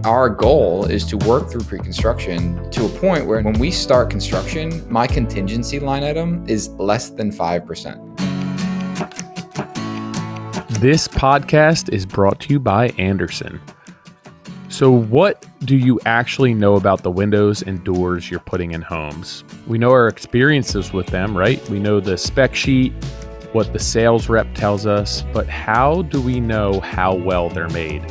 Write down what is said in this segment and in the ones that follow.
Our goal is to work through pre-construction to a point where when we start construction, my contingency line item is less than 5%. This podcast is brought to you by Andersen. So what do you actually know about the windows and doors you're putting in homes? We know our experiences with them, right? We know the spec sheet, what the sales rep tells us, but how do we know how well they're made?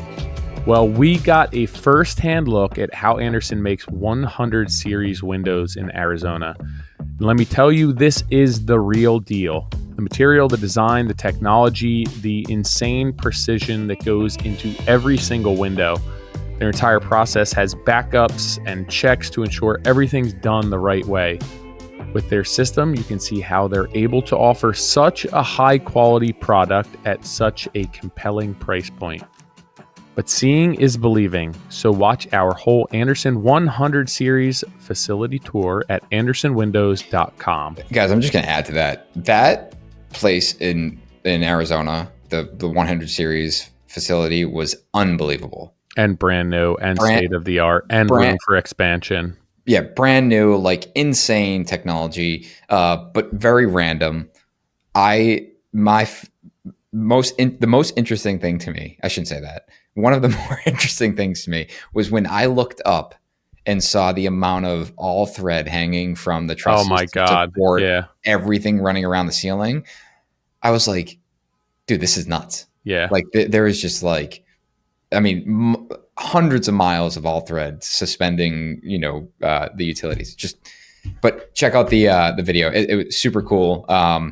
Well, we got a first-hand look at how Andersen makes 100 series windows in Arizona. And let me tell you, this is the real deal. The material, the design, the technology, the insane precision that goes into every single window. Their entire process has backups and checks to ensure everything's done the right way. With their system, you can see how they're able to offer such a high-quality product at such a compelling price point. But seeing is believing, so watch our whole Andersen 100 series facility tour at andersenwindows.com. Guys, I'm just going to add to that. That place in Arizona, the 100 series facility was unbelievable. And brand new and state of the art and room for expansion. Yeah, brand new, like insane technology, but very random. The most interesting thing to me, I shouldn't say that. One of the more interesting things to me was when I looked up and saw the amount of all thread hanging from the trusses. Oh my God. Support yeah. Everything running around the ceiling. I was like, dude, this is nuts. Yeah. Like there is just like, I mean, hundreds of miles of all thread suspending, the utilities. But check out the video. It was super cool. I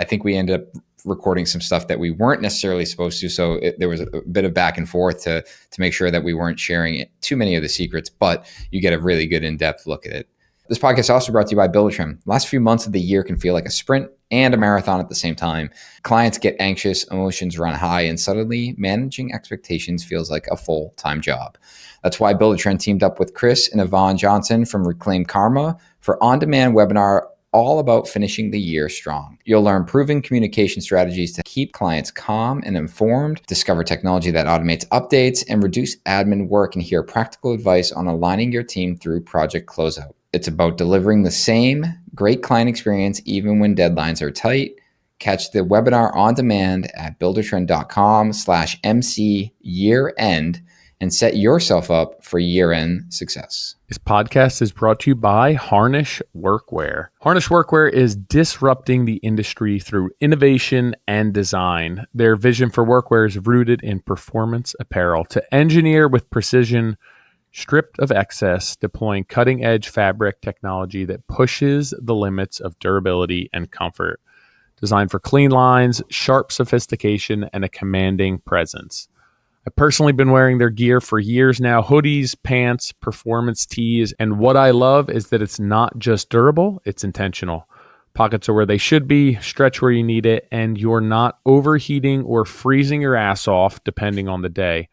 think we ended up recording some stuff that we weren't necessarily supposed to. So there was a bit of back and forth to make sure that we weren't sharing too many of the secrets, but you get a really good in-depth look at it. This podcast is also brought to you by Buildertrend. Last few months of the year can feel like a sprint and a marathon at the same time. Clients get anxious, emotions run high, and suddenly managing expectations feels like a full-time job. That's why Buildertrend teamed up with Chris and Yvonne Johnson from Reclaim Karma for on-demand webinar all about finishing the year strong. You'll learn proven communication strategies to keep clients calm and informed, discover technology that automates updates, and reduce admin work, and hear practical advice on aligning your team through project closeout. It's about delivering the same great client experience even when deadlines are tight. Catch the webinar on demand at buildertrend.com/MC year-end and set yourself up for year-end success. This podcast is brought to you by Harnish Workwear. Harnish Workwear is disrupting the industry through innovation and design. Their vision for workwear is rooted in performance apparel to engineer with precision, stripped of excess, deploying cutting-edge fabric technology that pushes the limits of durability and comfort. Designed for clean lines, sharp sophistication, and a commanding presence. I've personally been wearing their gear for years now, hoodies, pants, performance tees, and what I love is that it's not just durable, it's intentional. Pockets are where they should be, stretch where you need it, and you're not overheating or freezing your ass off depending on the day.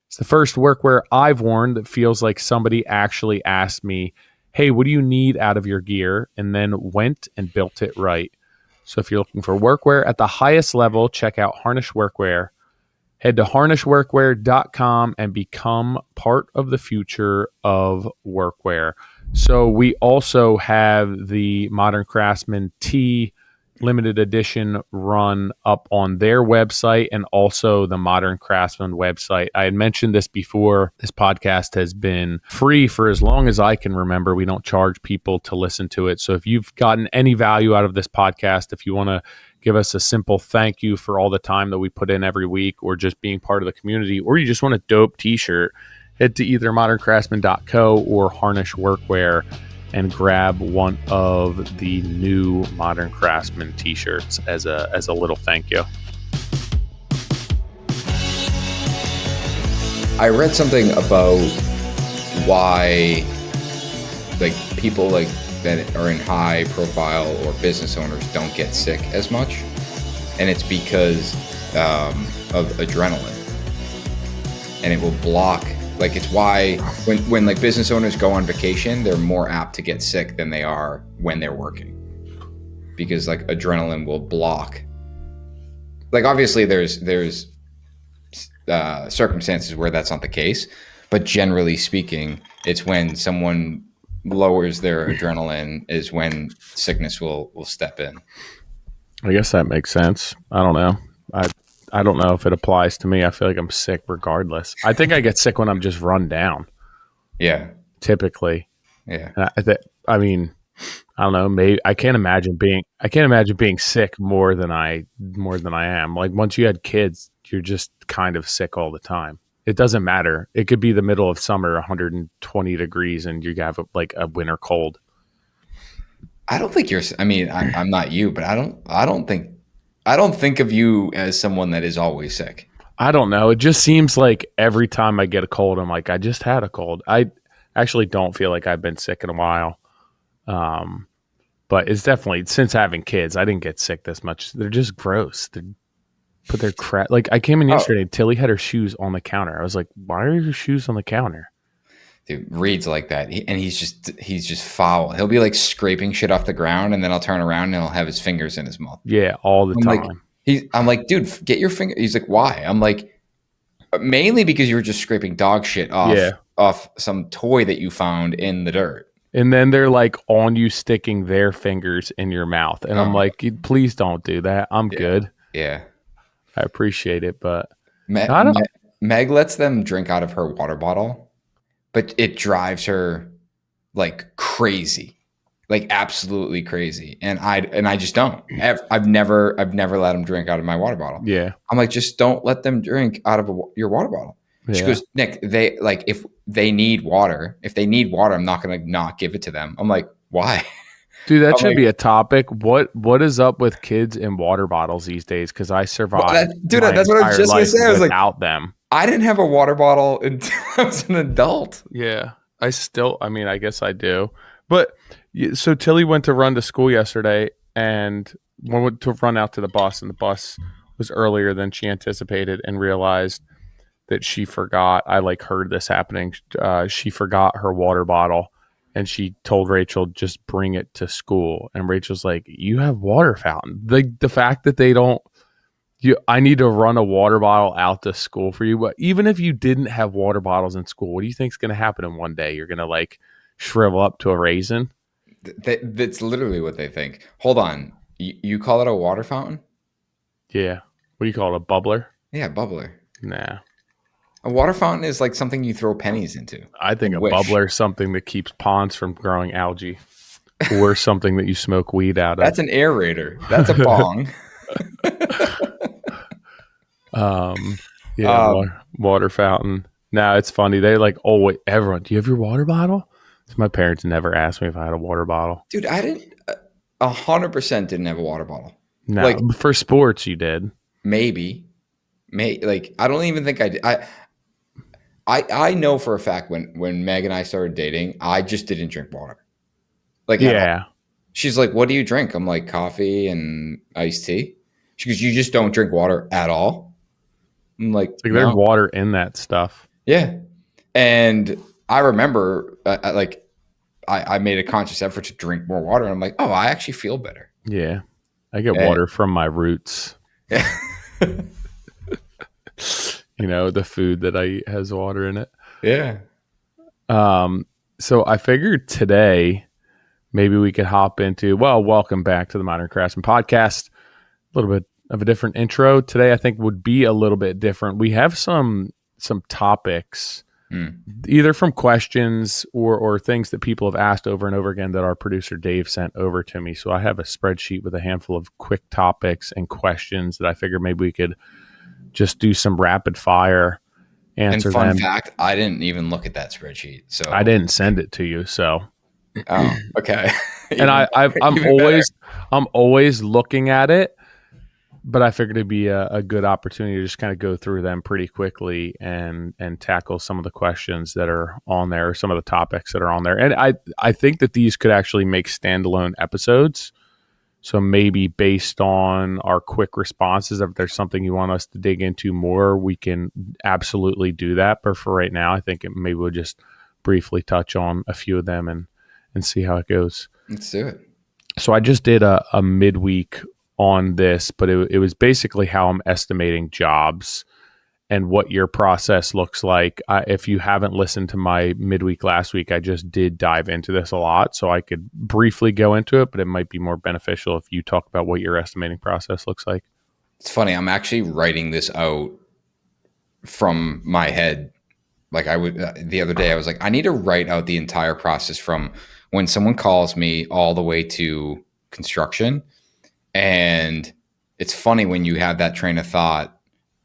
It's the first workwear I've worn that feels like somebody actually asked me, hey, what do you need out of your gear? And then went and built it right. So if you're looking for workwear at the highest level, check out Harnish Workwear. Head to harnishworkwear.com and become part of the future of workwear. So we also have the Modern Craftsman tee limited edition run up on their website and also the Modern Craftsman website. I had mentioned this before. This podcast has been free for as long as I can remember. We don't charge people to listen to it. So if you've gotten any value out of this podcast, if you want to give us a simple thank you for all the time that we put in every week, or just being part of the community, or you just want a dope t-shirt, head to either moderncraftsman.co or Harnish Workwear and grab one of the new Modern Craftsman t-shirts as a little thank you. I read something about why people that are in high profile or business owners don't get sick as much, and it's because of adrenaline, and it will block. It's why when business owners go on vacation, they're more apt to get sick than they are when they're working, because adrenaline will block. Obviously there's circumstances where that's not the case, But generally speaking, it's when someone lowers their adrenaline is when sickness will step in. I guess that makes sense. I don't know. I don't know if it applies to me. I feel like I'm sick regardless. I think I get sick when I'm just run down. Yeah. Typically. Yeah. I mean, I don't know. Maybe I can't imagine being sick more than I am. Like once you had kids, you're just kind of sick all the time. It doesn't matter. It could be the middle of summer, 120 degrees, and you have a winter cold. I don't think I mean, I'm not you, but I don't think of you as someone that is always sick. I don't know. It just seems like every time I get a cold, I'm like, I just had a cold. I actually don't feel like I've been sick in a while. But it's definitely since having kids, I didn't get sick this much. They're just gross. They put their crap. Like I came in yesterday, Tilly had her shoes on the counter. I was like, "Why are your shoes on the counter?" Dude, Reed's like that, and he's just foul. He'll be like scraping shit off the ground, and then I'll turn around and he'll have his fingers in his mouth. Yeah, all the time. I'm like, dude, get your finger. He's like, why? I'm like, mainly because you were just scraping dog shit off some toy that you found in the dirt. And then they're like on you sticking their fingers in your mouth. And I'm like, please don't do that. I'm good. Yeah. I appreciate it. But Meg lets them drink out of her water bottle, but it drives her like crazy, like absolutely crazy. And I just don't. I've never let them drink out of my water bottle. Yeah. I'm like, just don't let them drink out of your water bottle. She goes, Nick, if they need water, I'm not going to not give it to them. I'm like, why? Dude, that should be a topic. What is up with kids and water bottles these days? Because I survived. That's what I was just going to say. I was without them. I didn't have a water bottle until I was an adult. Yeah. I guess I do. But so Tilly went to run to school yesterday and went to run out to the bus, and the bus was earlier than she anticipated and realized that she forgot. I heard this happening. She forgot her water bottle, and she told Rachel, just bring it to school. And Rachel's like, you have water fountain. The fact that they don't, I need to run a water bottle out to school for you. But even if you didn't have water bottles in school, what do you think is going to happen in one day? You're going to shrivel up to a raisin? That's literally what they think. Hold on. You call it a water fountain? Yeah. What do you call it? A bubbler? Yeah, bubbler. Nah. A water fountain is like something you throw pennies into. I think a bubbler is something that keeps ponds from growing algae, or something that you smoke weed out of. That's an aerator. That's a bong. Water fountain. Now it's funny. They're like, oh wait, everyone, do you have your water bottle? So my parents never asked me if I had a water bottle. Dude, I didn't. 100% didn't have a water bottle. No, for sports you did. Maybe. I don't even think I did. I know for a fact when Meg and I started dating, I just didn't drink water. She's like, what do you drink? I'm like, coffee and iced tea. She goes, you just don't drink water at all? I'm like, no. There's water in that stuff. Yeah. And I remember I made a conscious effort to drink more water. And I'm like, oh, I actually feel better. Yeah. I get water from my roots. Yeah. The food that I eat has water in it. Yeah. So I figured today maybe we could hop into, welcome back to the Modern Craftsman podcast. A little bit of a different intro. Today I think would be a little bit different. We have some topics, either from questions or things that people have asked over and over again that our producer Dave sent over to me. So I have a spreadsheet with a handful of quick topics and questions that I figured maybe we could just do some rapid fire answer. And fun fact, I didn't even look at that spreadsheet, so I didn't send it to you. So, oh, okay. And I'm always looking at it, but I figured it'd be a good opportunity to just kind of go through them pretty quickly and tackle some of the questions that are on there, or some of the topics that are on there. And I think that these could actually make standalone episodes. So maybe based on our quick responses, if there's something you want us to dig into more, we can absolutely do that. But for right now, I think maybe we'll just briefly touch on a few of them and see how it goes. Let's do it. So I just did a midweek on this, but it was basically how I'm estimating jobs. and what your process looks like. If you haven't listened to my midweek last week, I just did dive into this a lot, so I could briefly go into it, but it might be more beneficial if you talk about what your estimating process looks like. It's funny. I'm actually writing this out from my head. Like I would the other day, I was like, I need to write out the entire process from when someone calls me all the way to construction. And it's funny when you have that train of thought,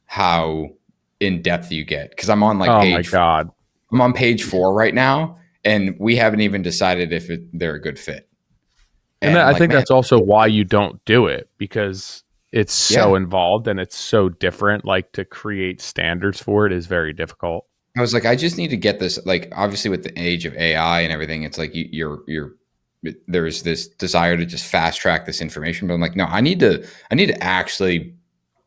how in depth you get. Because I'm on like Oh my God. I'm on page 4 right now, and we haven't even decided if they're a good fit. And And I'm I like, think man, that's also why you don't do it, because it's so yeah. involved and it's so different. Like, to create standards for it is very difficult. I was like, I just need to get this. Like, obviously, with the age of AI and everything, it's like you're there's this desire to just fast track this information. But I'm like, no, I need to actually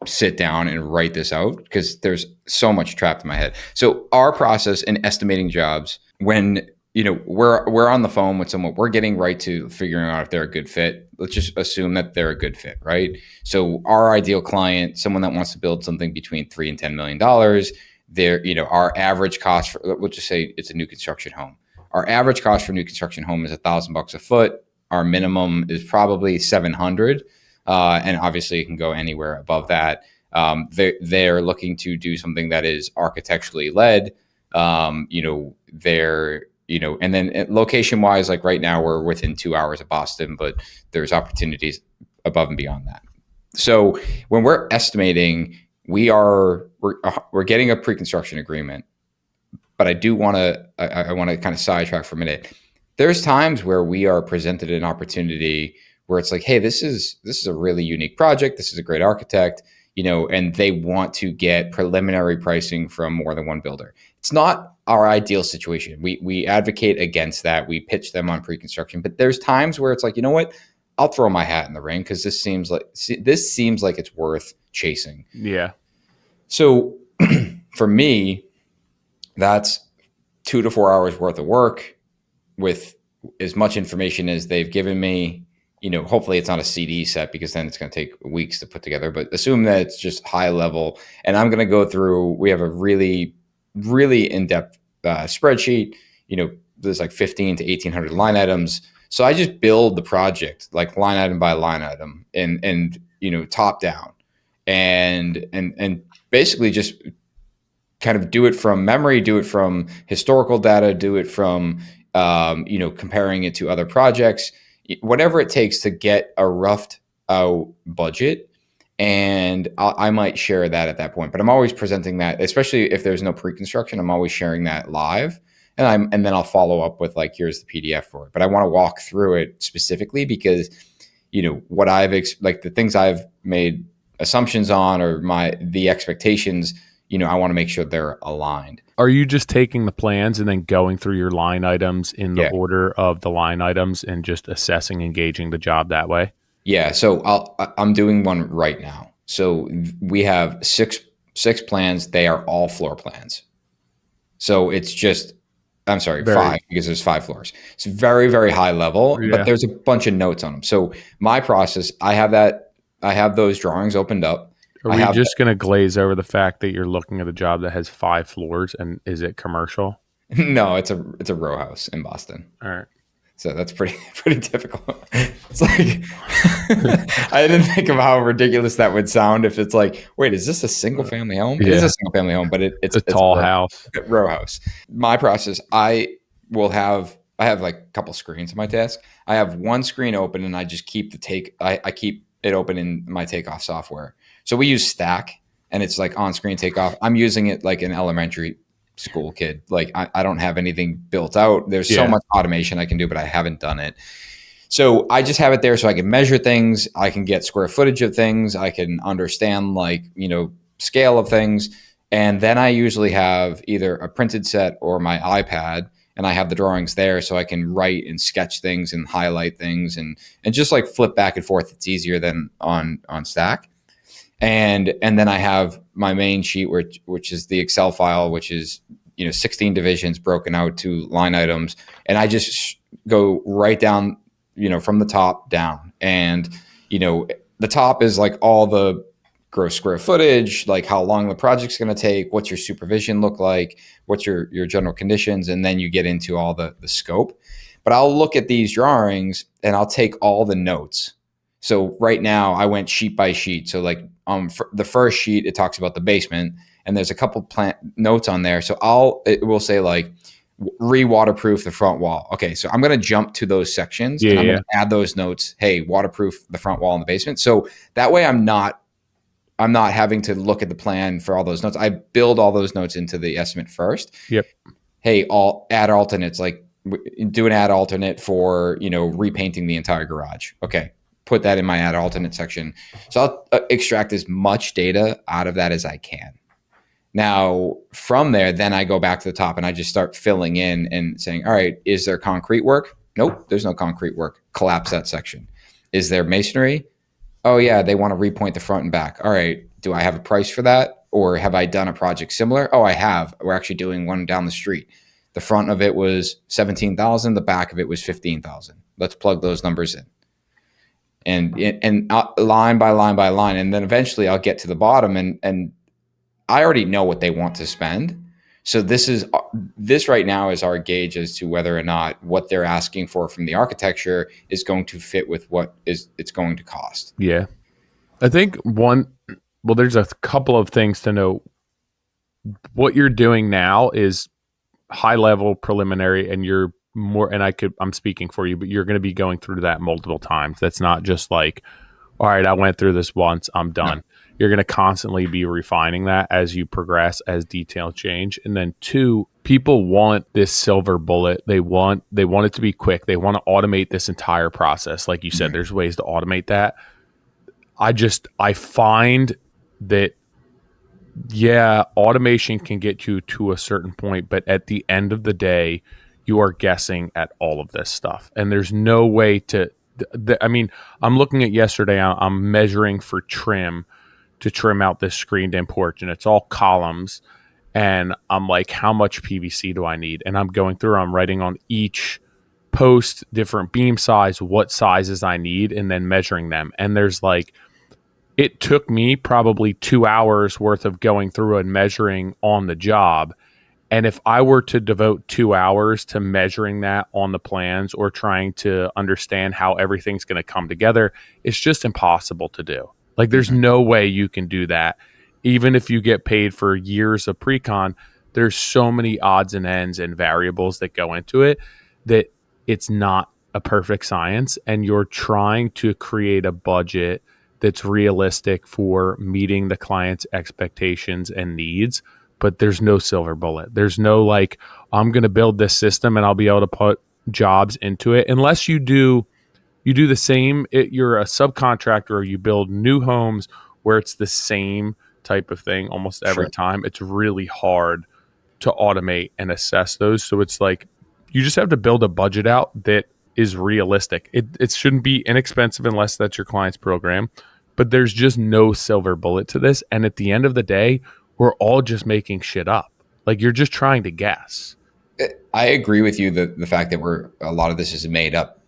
sit down and write this out because there's so much trapped in my head. So our process in estimating jobs, when we're on the phone with someone, we're getting right to figuring out if they're a good fit. Let's just assume that they're a good fit, right? So our ideal client, someone that wants to build something between $3 and $10 million, our average cost for, we'll just say it's a new construction home. Our average cost for a new construction home is $1,000 a foot. Our minimum is probably 700. And obviously it can go anywhere above that. They're looking to do something that is architecturally led. And then location wise, like right now we're within 2 hours of Boston, but there's opportunities above and beyond that. So when we're estimating, we're getting a pre-construction agreement, but I want to kind of sidetrack for a minute. There's times where we are presented an opportunity where it's like, hey, this is a really unique project. This is a great architect, and they want to get preliminary pricing from more than one builder. It's not our ideal situation. We advocate against that. We pitch them on pre-construction, but there's times where it's like, you know what? I'll throw my hat in the ring because this seems like it's worth chasing. Yeah. So for me, that's 2 to 4 hours worth of work with as much information as they've given me. Hopefully it's not a CD set because then it's going to take weeks to put together, but assume that it's just high level. And I'm going to go through, we have a really, really in-depth spreadsheet. There's like 15 to 1800 line items. So I just build the project like line item by line item and top down and basically just kind of do it from memory, do it from historical data, do it from, comparing it to other projects, whatever it takes to get a roughed out budget. And I might share that at that point, but I'm always presenting that, especially if there's no pre-construction, I'm always sharing that live. And then I'll follow up with like, here's the PDF for it. But I want to walk through it specifically because, what like the things I've made assumptions on or the expectations, I want to make sure they're aligned. Are you just taking the plans and then going through your line items in the order of the line items and just assessing and gauging the job that way? Yeah. So I'm doing one right now. So we have six plans. They are all floor plans. So it's just, I'm sorry, 5 because there's 5 floors. It's very, very high level, but there's a bunch of notes on them. So my process, I have those drawings opened up. Are we just going to glaze over the fact that you're looking at a job that has 5 floors, and is it commercial? No, it's a row house in Boston. All right. So that's pretty difficult. It's like I didn't think of how ridiculous that would sound if it's like, wait, is this a single family home? Yeah. It is a single family home, but it's a tall house. Row house. My process, I have like a couple screens on my desk. I have one screen open and I just keep I keep it open in my takeoff software. So we use Stack and it's like on screen takeoff. I'm using it like an elementary school kid. Like I don't have anything built out. There's so much automation I can do, but I haven't done it. So I just have it there so I can measure things. I can get square footage of things. I can understand scale of things. And then I usually have either a printed set or my iPad, and I have the drawings there so I can write and sketch things and highlight things and just like flip back and forth. It's easier than on Stack. And then I have my main sheet, which is the Excel file, which is 16 divisions broken out to line items, and I just go right down, from the top down. And the top is like all the gross square footage, like how long the project's going to take, what's your supervision look like, what's your general conditions, and then you get into all the scope. But I'll look at these drawings and I'll take all the notes. So right now I went sheet by sheet. So like for the first sheet, it talks about the basement, and there's a couple plant notes on there. So it will say like re-waterproof the front wall. Okay, so I'm going to jump to those sections and I'm going to add those notes. Hey, waterproof the front wall in the basement. So that way I'm not having to look at the plan for all those notes. I build all those notes into the estimate first. Yep. Hey, add alternates, like do an add alternate for, repainting the entire garage. Okay, put that in my add alternate section. So I'll extract as much data out of that as I can. Now, from there, then I go back to the top and I just start filling in and saying, all right, is there concrete work? Nope, there's no concrete work. Collapse that section. Is there masonry? Oh, yeah, they want to repoint the front and back. All right, do I have a price for that? Or have I done a project similar? Oh, I have. We're actually doing one down the street. The front of it was $17,000. The back of it was $15,000. Let's plug those numbers in. And line by line by line. And then eventually I'll get to the bottom and I already know what they want to spend. So this right now is our gauge as to whether or not what they're asking for from the architecture is going to fit with what it's going to cost. Yeah. I think there's a couple of things to know. What you're doing now is high level preliminary, and you're more, and I'm speaking for you, but you're going to be going through that multiple times. That's not just like, all right, I went through this once, I'm done. No. You're going to constantly be refining that as you progress, as details change. And then 2, people want this silver bullet. They want it to be quick. They want to automate this entire process. Like you said, there's ways to automate that. I find that, yeah, automation can get you to a certain point, but at the end of the day, you are guessing at all of this stuff. And there's no way to, I'm looking at yesterday, I'm measuring for trim to trim out this screened-in porch, and it's all columns. And I'm like, how much PVC do I need? And I'm going through, I'm writing on each post, different beam size, what sizes I need, and then measuring them. And there's like, it took me probably 2 hours worth of going through and measuring on the job. And if I were to devote 2 hours to measuring that on the plans or trying to understand how everything's going to come together, it's just impossible to do. Like, there's no way you can do that. Even if you get paid for years of Precon, there's so many odds and ends and variables that go into it that it's not a perfect science. And you're trying to create a budget that's realistic for meeting the client's expectations and needs. But there's no silver bullet. There's no like, I'm going to build this system and I'll be able to put jobs into it. Unless you do the same, you're a subcontractor or you build new homes where it's the same type of thing almost every time. It's really hard to automate and assess those. So it's like, you just have to build a budget out that is realistic. It shouldn't be inexpensive unless that's your client's program, but there's just no silver bullet to this. And at the end of the day, we're all just making shit up. Like, you're just trying to guess. I agree with you that the fact that a lot of this is made up,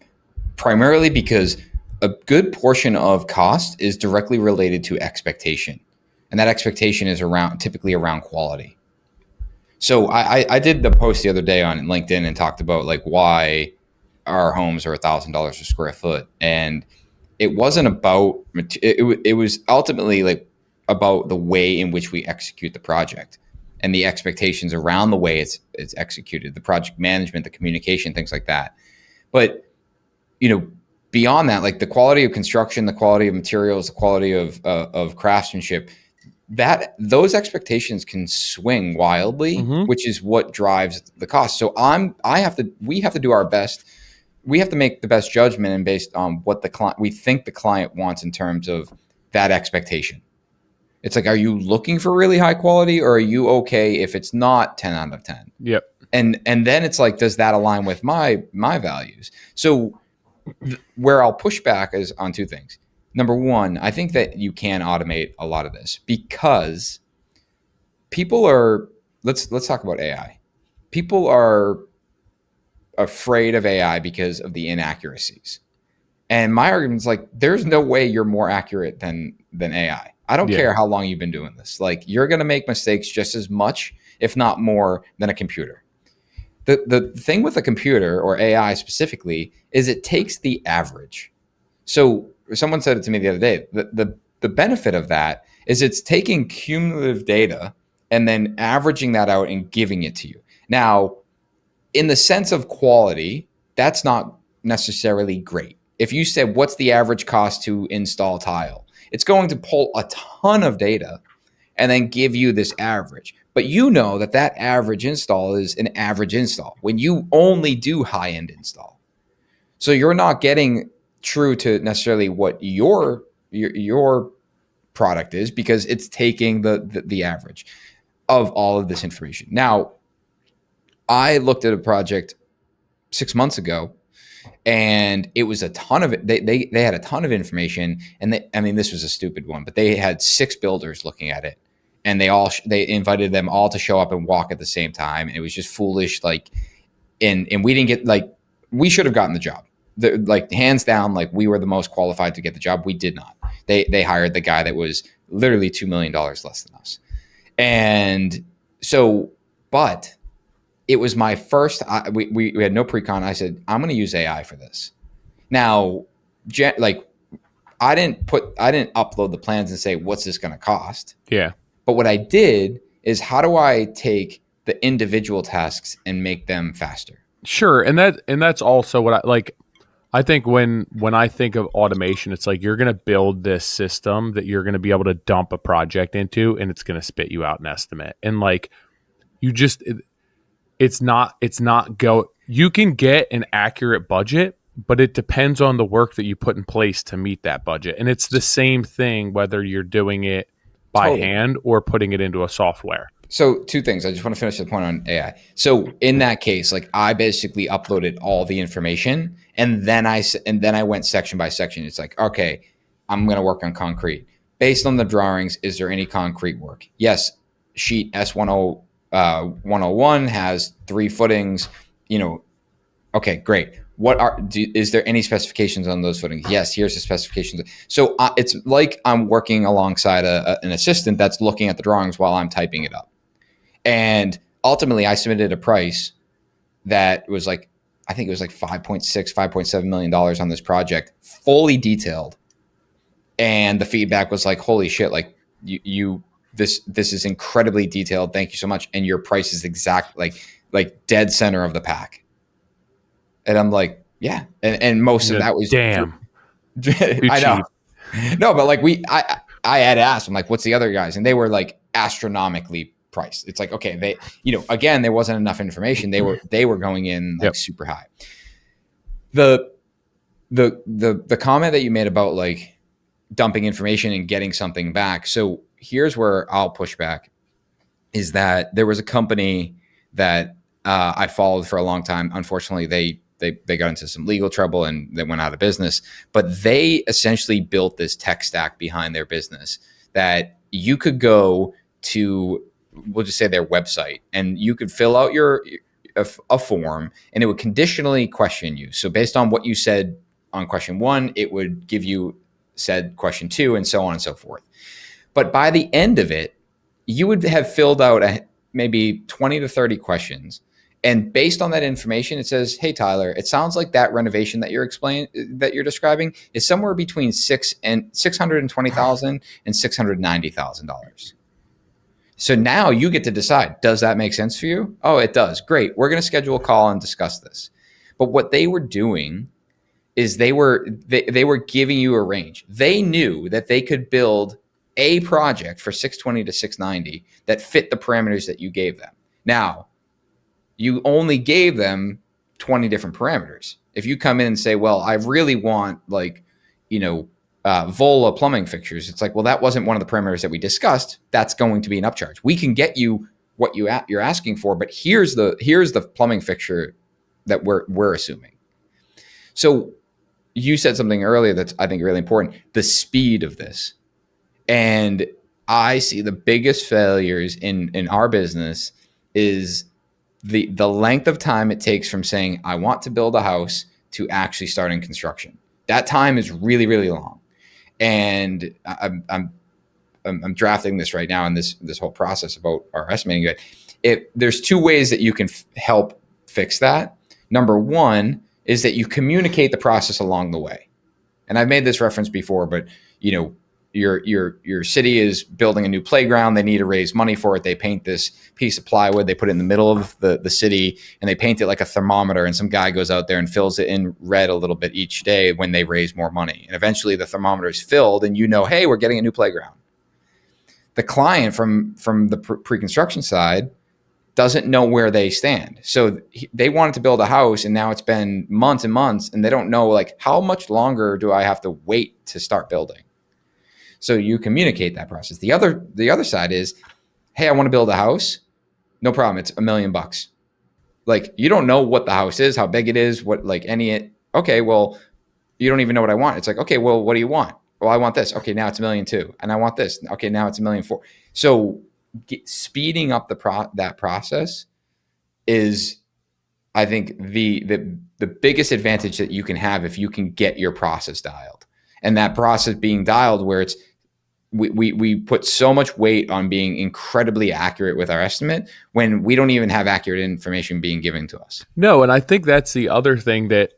primarily because a good portion of cost is directly related to expectation. And that expectation is typically around quality. So I did the post the other day on LinkedIn and talked about like why our homes are $1,000 a square foot. And it wasn't about, it was ultimately like about the way in which we execute the project and the expectations around the way it's executed, the project management, the communication, things like that. But, beyond that, like the quality of construction, the quality of materials, the quality of craftsmanship, that those expectations can swing wildly, which is what drives the cost. So we have to do our best. We have to make the best judgment and based on what we think the client wants in terms of that expectation. It's like, are you looking for really high quality, or are you okay if it's not 10 out of 10? Yep. And then it's like, does that align with my values? So where I'll push back is on 2 things. Number one, I think that you can automate a lot of this because people are, let's talk about AI. People are afraid of AI because of the inaccuracies. And my argument is like, there's no way you're more accurate than AI. I don't Yeah. care how long you've been doing this. Like, you're going to make mistakes just as much, if not more, than a computer. The thing with a computer, or AI specifically, is it takes the average. So someone said it to me the other day. The benefit of that is it's taking cumulative data and then averaging that out and giving it to you. Now, in the sense of quality, that's not necessarily great. If you said, what's the average cost to install tile? It's going to pull a ton of data and then give you this average. But you know that that average install is an average install when you only do high-end install. So you're not getting true to necessarily what your product is, because it's taking the average of all of this information. Now, I looked at a project 6 months ago, and it was a ton of it. They had a ton of information, and I mean, this was a stupid one, but they had 6 builders looking at it, and they invited them all to show up and walk at the same time. And it was just foolish. Like, and we didn't get, like, we should have gotten the job. Like, hands down, like, we were the most qualified to get the job. We did not. They hired the guy that was literally $2 million less than us. And so, but it was my first, we had no pre-con. I said, I'm going to use AI for this. Now, like, I didn't upload the plans and say, what's this going to cost? Yeah. But what I did is, how do I take the individual tasks and make them faster? Sure. And that's also what I like. I think when I think of automation, it's like you're going to build this system that you're going to be able to dump a project into, and it's going to spit you out an estimate. And like, you just, it's not you can get an accurate budget, but it depends on the work that you put in place to meet that budget. And it's the same thing whether you're doing it by hand or putting it into a software. So 2 things. I just want to finish the point on AI. So in that case, like, I basically uploaded all the information, and then I went section by section. It's like, okay, I'm going to work on concrete. Based on the drawings, is there any concrete work? Yes. Sheet S101 has 3 footings, okay, great. Is there any specifications on those footings? Yes, here's the specifications. So it's like I'm working alongside an assistant that's looking at the drawings while I'm typing it up. And ultimately, I submitted a price that was like, I think it was like $5.7 million on this project, fully detailed. And the feedback was like, holy shit, like, this is incredibly detailed. Thank you so much. And your price is exact, like dead center of the pack. And I'm like, yeah. And most of that was, damn. I know. No, but like, I had asked them, like, what's the other guys? And they were like astronomically priced. It's like, okay, they, again, there wasn't enough information. They were going in like super high. The comment that you made about like dumping information and getting something back. So here's where I'll push back, is that there was a company that I followed for a long time. Unfortunately, they got into some legal trouble and they went out of business. But they essentially built this tech stack behind their business that you could go to, we'll just say, their website, and you could fill out a form, and it would conditionally question you. So based on what you said on question 1, it would give you said question 2, and so on and so forth. But by the end of it, you would have filled out maybe 20 to 30 questions. And based on that information, it says, hey, Tyler, it sounds like that renovation that you're describing is somewhere between $620,000 and $690,000. So now you get to decide, does that make sense for you? Oh, it does. Great. We're going to schedule a call and discuss this. But what they were doing is they were giving you a range. They knew that they could build a project for 620 to 690 that fit the parameters that you gave them. Now, you only gave them 20 different parameters. If you come in and say, well, I really want Vola plumbing fixtures, it's like, well, that wasn't one of the parameters that we discussed. That's going to be an upcharge. We can get you what you're asking for, but here's the plumbing fixture that we're assuming. So you said something earlier that's, I think, really important, the speed of this. And I see the biggest failures in our business is the length of time it takes from saying, I want to build a house, to actually starting construction. That time is really, really long. And I'm drafting this right now in this whole process about our estimating it. There's two ways that you can help fix that. Number one is that you communicate the process along the way. And I've made this reference before, but your city is building a new playground. They need to raise money for it. They paint this piece of plywood. They put it in the middle of the city, and they paint it like a thermometer. And some guy goes out there and fills it in red a little bit each day when they raise more money. And eventually the thermometer is filled, and hey, we're getting a new playground. The client from the pre-construction side doesn't know where they stand. So they wanted to build a house, and now it's been months and months, and they don't know, like, how much longer do I have to wait to start building? So you communicate that process. The other side is, hey, I want to build a house. No problem. It's $1 million. Like, you don't know what the house is, how big it is, okay, well, you don't even know what I want. It's like, okay, well, what do you want? Well, I want this. Okay, now it's $1.2 million. And I want this. Okay, now it's $1.4 million. So speeding up that process is, I think, the biggest advantage that you can have if you can get your process dialed. And that process being dialed where it's, we put so much weight on being incredibly accurate with our estimate when we don't even have accurate information being given to us. No, and I think that's the other thing, that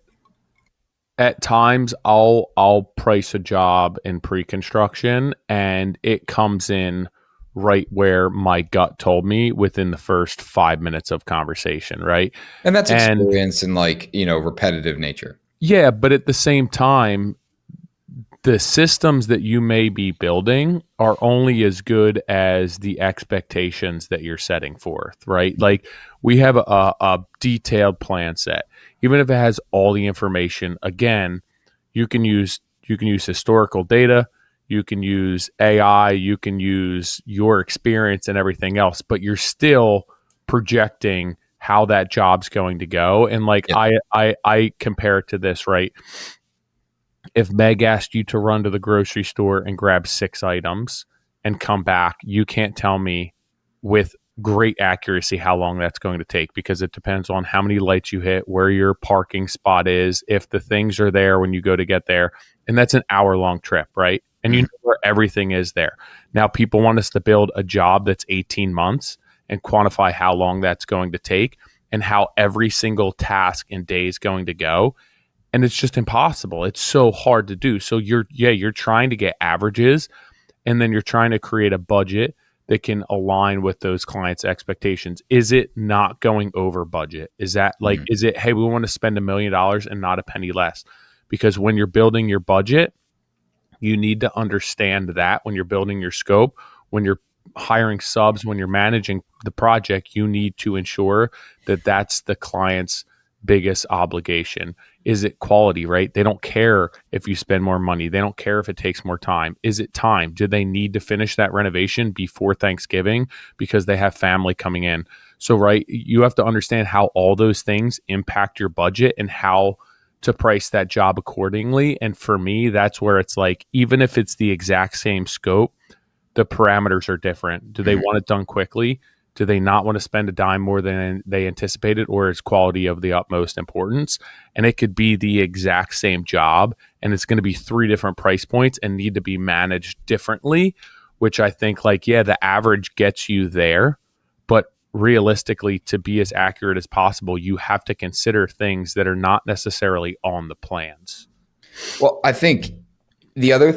at times I'll price a job in pre-construction and it comes in right where my gut told me within the first 5 minutes of conversation, right? And that's experience and repetitive nature. Yeah, but at the same time, the systems that you may be building are only as good as the expectations that you're setting forth, right? Like, we have a detailed plan set. Even if it has all the information, again, you can use historical data, you can use AI, you can use your experience and everything else, but you're still projecting how that job's going to go. And like, yep. I compare it to this, right? If Meg asked you to run to the grocery store and grab 6 items and come back, you can't tell me with great accuracy how long that's going to take, because it depends on how many lights you hit, where your parking spot is, if the things are there when you go to get there. And that's an hour-long trip, right? And you know where everything is there. Now, people want us to build a job that's 18 months and quantify how long that's going to take and how every single task and day is going to go. And it's just impossible. It's so hard to do. So you're trying to get averages, and then you're trying to create a budget that can align with those clients' expectations. Is it not going over budget? Is that like, is it, hey, we want to spend $1 million and not a penny less? Because when you're building your budget, you need to understand that when you're building your scope, when you're hiring subs, when you're managing the project, you need to ensure that that's the client's biggest obligation. Is it quality, right? They don't care if you spend more money. They don't care if it takes more time. Is it time? Do they need to finish that renovation before Thanksgiving because they have family coming in? So, right, you have to understand how all those things impact your budget and how to price that job accordingly. And for me, that's where it's like, even if it's the exact same scope, the parameters are different. Do they want it done quickly? Do they not want to spend a dime more than they anticipated, or is quality of the utmost importance? And it could be the exact same job, and it's going to be 3 different price points and need to be managed differently, which I think, like, yeah, the average gets you there, but realistically, to be as accurate as possible, you have to consider things that are not necessarily on the plans. Well, I think the other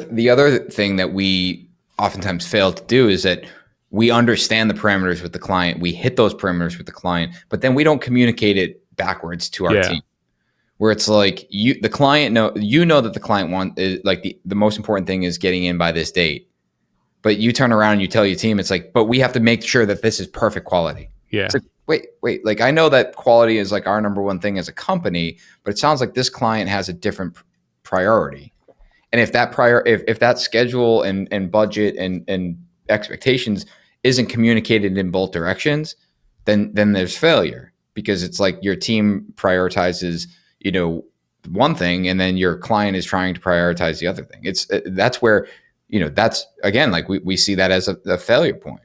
thing that we oftentimes fail to do is that we understand the parameters with the client. We hit those parameters with the client, but then we don't communicate it backwards to our team. Where it's like, the client know that the client is like, the most important thing is getting in by this date. But you turn around and you tell your team, it's like, but we have to make sure that this is perfect quality. Yeah. It's like, wait, like, I know that quality is like our number one thing as a company, but it sounds like this client has a different priority. And if that schedule and budget and expectations isn't communicated in both directions, then there's failure, because it's like your team prioritizes, one thing, and then your client is trying to prioritize the other thing. That's where, that's, again, like, we see that as a failure point.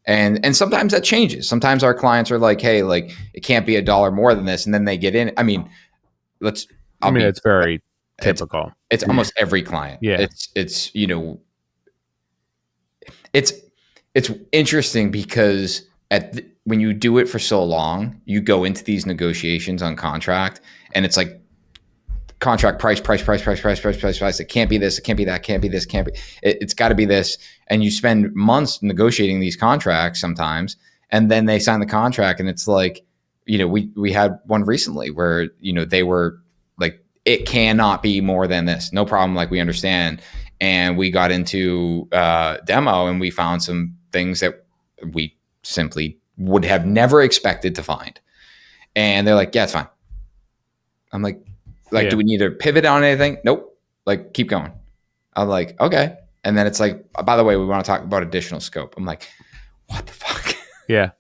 And sometimes that changes. Sometimes our clients are like, hey, like, it can't be $1 more than this. And then they get in. I mean, it's very typical. It's almost every client. Yeah. It's it's it's interesting because when you do it for so long, you go into these negotiations on contract, and it's like contract price, price, price, price, price, price, price, price. It can't be this. It can't be that. Can't be this. Can't be. It's got to be this. And you spend months negotiating these contracts sometimes, and then they sign the contract, and it's like, we had one recently where they were like, it cannot be more than this. No problem. Like, we understand. And we got into demo, and we found some things that we simply would have never expected to find. And they're like, yeah, it's fine. I'm like, do we need to pivot on anything? Nope. Like, keep going. I'm like, okay. And then it's like, by the way, we want to talk about additional scope. I'm like, what the fuck? Yeah.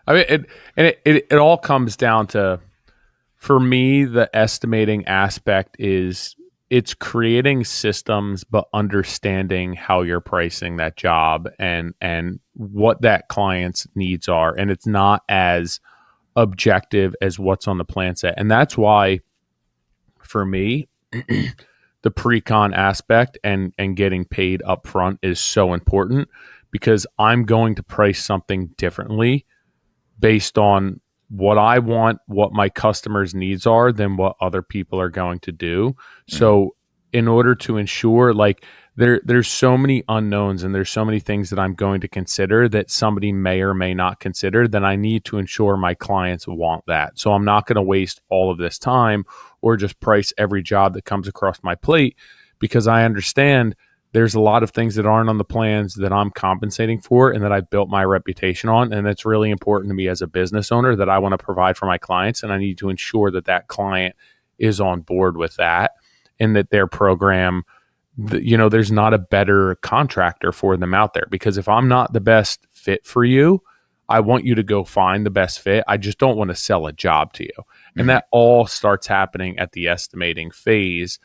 I mean, it all comes down to, for me, the estimating aspect is it's creating systems, but understanding how you're pricing that job and what that client's needs are. And it's not as objective as what's on the plan set. And that's why, for me, the pre-con aspect and getting paid up front is so important, because I'm going to price something differently based on what I want, what my customers' needs are, than what other people are going to do. So in order to ensure, like, there's so many unknowns and there's so many things that I'm going to consider that somebody may or may not consider, that I need to ensure my clients want that. So I'm not going to waste all of this time or just price every job that comes across my plate, because I understand there's a lot of things that aren't on the plans that I'm compensating for and that I've built my reputation on. And it's really important to me as a business owner that I want to provide for my clients. And I need to ensure that that client is on board with that, and that their program, there's not a better contractor for them out there. Because if I'm not the best fit for you, I want you to go find the best fit. I just don't want to sell a job to you. Mm-hmm. And that all starts happening at the estimating phase,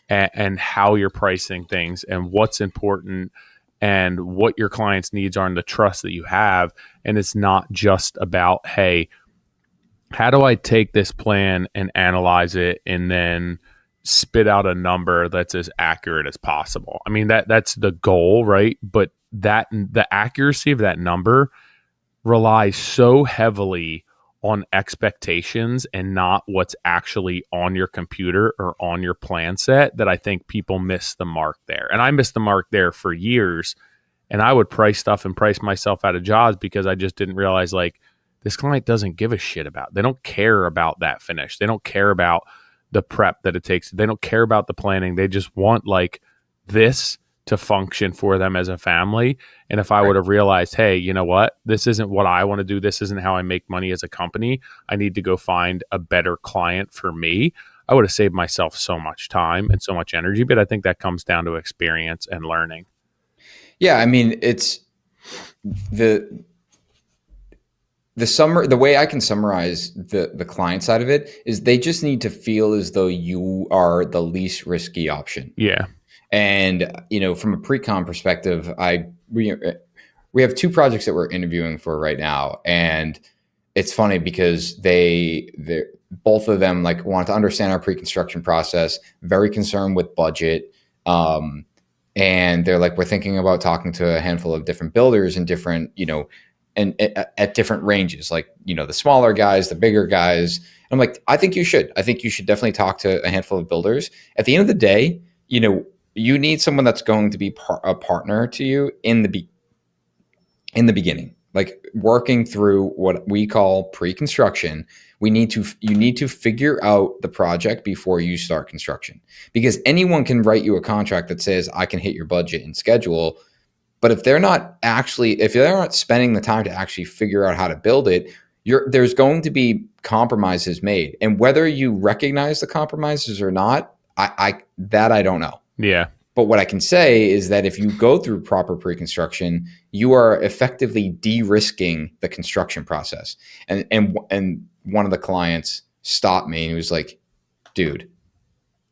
and how you're pricing things and what's important and what your client's needs are and the trust that you have. And it's not just about, hey, how do I take this plan and analyze it and then spit out a number that's as accurate as possible. I mean, that's the goal, right? But the accuracy of that number relies so heavily on expectations and not what's actually on your computer or on your plan set, that I think people miss the mark there. And I missed the mark there for years. And I would price stuff and price myself out of jobs because I just didn't realize, like, this client doesn't give a shit about. They don't care about that finish. They don't care about the prep that it takes. They don't care about the planning. They just want, like, this to function for them as a family. And if I would have realized, hey, you know what, this isn't what I want to do, this isn't how I make money as a company, I need to go find a better client for me, I would have saved myself so much time and so much energy. But I think that comes down to experience and learning. Yeah, I mean, it's the way I can summarize the client side of it is they just need to feel as though you are the least risky option. Yeah. And, from a Precon perspective, we have two projects that we're interviewing for right now. And it's funny because they both of them, like, want to understand our pre-construction process, very concerned with budget. And they're like, we're thinking about talking to a handful of different builders and different, and at different ranges, like, the smaller guys, the bigger guys. And I'm like, I think you should definitely talk to a handful of builders. At the end of the day, you need someone that's going to be a partner to you in the beginning, like working through what we call pre-construction. You need to figure out the project before you start construction, because anyone can write you a contract that says I can hit your budget and schedule. But if they're not spending the time to actually figure out how to build it, there's going to be compromises made. And whether you recognize the compromises or not, I don't know. Yeah. But what I can say is that if you go through proper pre-construction, you are effectively de-risking the construction process. And one of the clients stopped me and he was like, dude,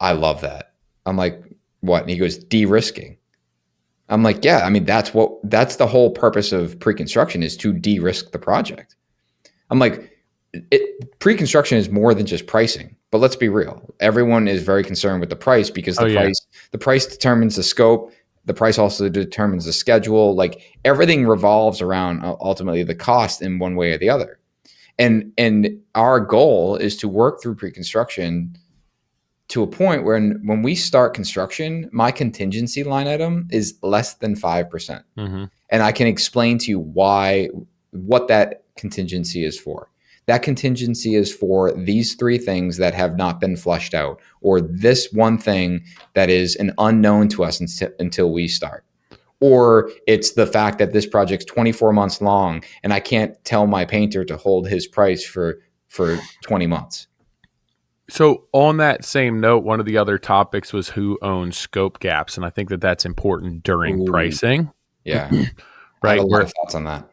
I love that. I'm like, what? And he goes, de-risking. I'm like, yeah, I mean, that's the whole purpose of pre-construction, is to de-risk the project. I'm like, pre-construction is more than just pricing. But let's be real. Everyone is very concerned with the price, because the price determines the scope. the price also determines the schedule. Like everything revolves around ultimately the cost in one way or the other. And our goal is to work through pre-construction to a point where when we start construction, my contingency line item is less than 5%. Mm-hmm. And I can explain to you what that contingency is for. That contingency is for these three things that have not been flushed out, or this one thing that is an unknown to us until we start. Or it's the fact that this project's 24 months long and I can't tell my painter to hold his price for 20 months. So on that same note, one of the other topics was who owns scope gaps. And I think that that's important during pricing. Yeah. Right. I have a lot of thoughts on that.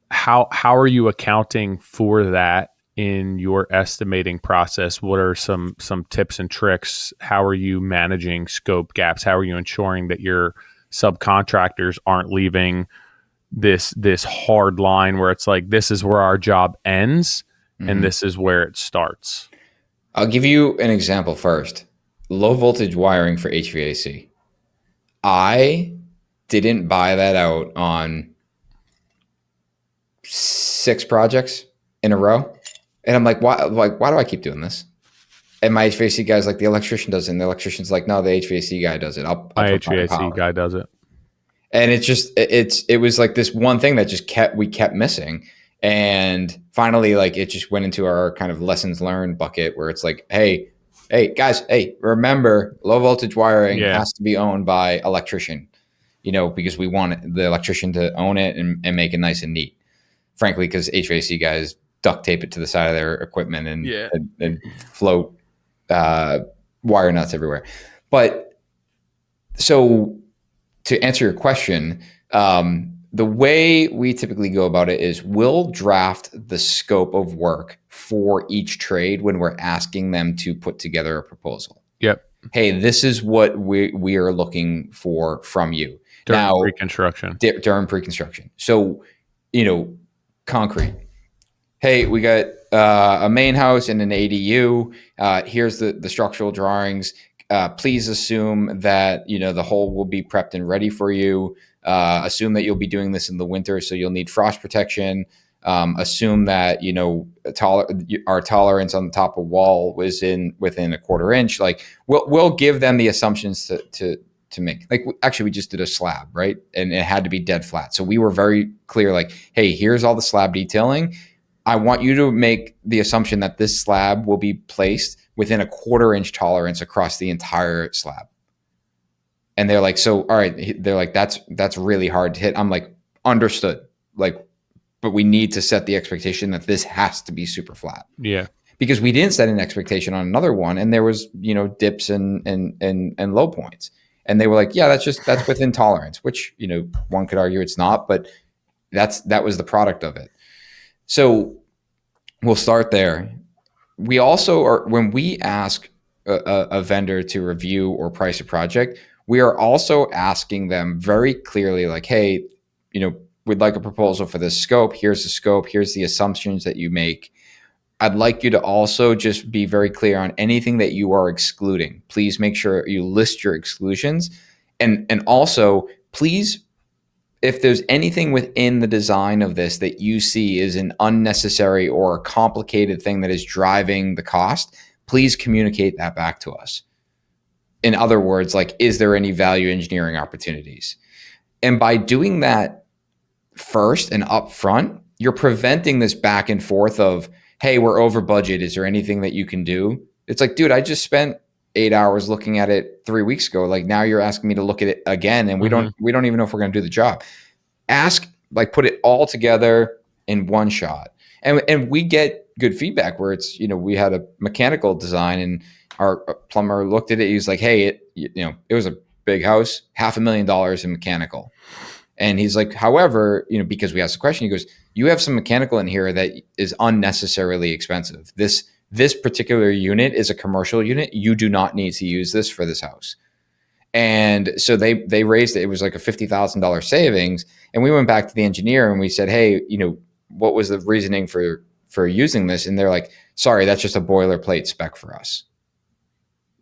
How are you accounting for that in your estimating process? What are some tips and tricks? How are you managing scope gaps? How are you ensuring that your subcontractors aren't leaving this hard line where it's like, this is where our job ends and this is where it starts? I'll give you an example first. Low voltage wiring for HVAC. I didn't buy that out on 6 projects in a row. And I'm like, why do I keep doing this? And my HVAC guy's like, the electrician does it. And the electrician's like, no, the HVAC guy does it. I'll My put HVAC guy does it. And it's just, it was like this one thing that just we kept missing. And finally, like it just went into our kind of lessons learned bucket where it's like, hey guys, remember low voltage wiring has to be owned by electrician, because we want the electrician to own it and make it nice and neat. Frankly, because HVAC guys duct tape it to the side of their equipment and float wire nuts everywhere. But so to answer your question, the way we typically go about it is we'll draft the scope of work for each trade when we're asking them to put together a proposal. Yep. Hey, this is what we are looking for from you. During pre-construction. During pre-construction. So, concrete. Hey, we got a main house and an ADU. Here's the structural drawings. Please assume that the hole will be prepped and ready for you. Assume that you'll be doing this in the winter, so you'll need frost protection. Assume that our tolerance on the top of wall was within a 1/4 inch. Like we'll give them the assumptions to make. Like actually, we just did a slab, right, and it had to be dead flat. So we were very clear. Like, hey, here's all the slab detailing. I want you to make the assumption that this slab will be placed within a 1/4 inch tolerance across the entire slab. And they're like, so, all right. They're like, that's really hard to hit. I'm like, understood. Like, but we need to set the expectation that this has to be super flat. Yeah. Because we didn't set an expectation on another one. And there was, dips and low points. And they were like, yeah, that's within tolerance, which, one could argue it's not, but that was the product of it. So we'll start there. We also are, when we ask a vendor to review or price a project, we are also asking them very clearly, like, hey, we'd like a proposal for this scope. Here's the scope. Here's the assumptions that you make. I'd like you to also just be very clear on anything that you are excluding. Please make sure you list your exclusions. And also, please, if there's anything within the design of this that you see is an unnecessary or a complicated thing that is driving the cost, please communicate that back to us. In other words, like, is there any value engineering opportunities? And by doing that first and upfront, you're preventing this back and forth of, hey, we're over budget. Is there anything that you can do? It's like, dude, I just spent 8 hours looking at it 3 weeks ago. Like now you're asking me to look at it again, and we don't even know if we're going to do the job. Put it all together in one shot. And we get good feedback where it's, we had a mechanical design and our plumber looked at it. He was like, hey, it was a big house, $500,000 in mechanical. And he's like, however, because we asked the question, he goes, you have some mechanical in here that is unnecessarily expensive. This particular unit is a commercial unit. You do not need to use this for this house. And so they raised it. It was like a $50,000 savings. And we went back to the engineer and we said, hey, what was the reasoning for using this? And they're like, sorry, that's just a boilerplate spec for us.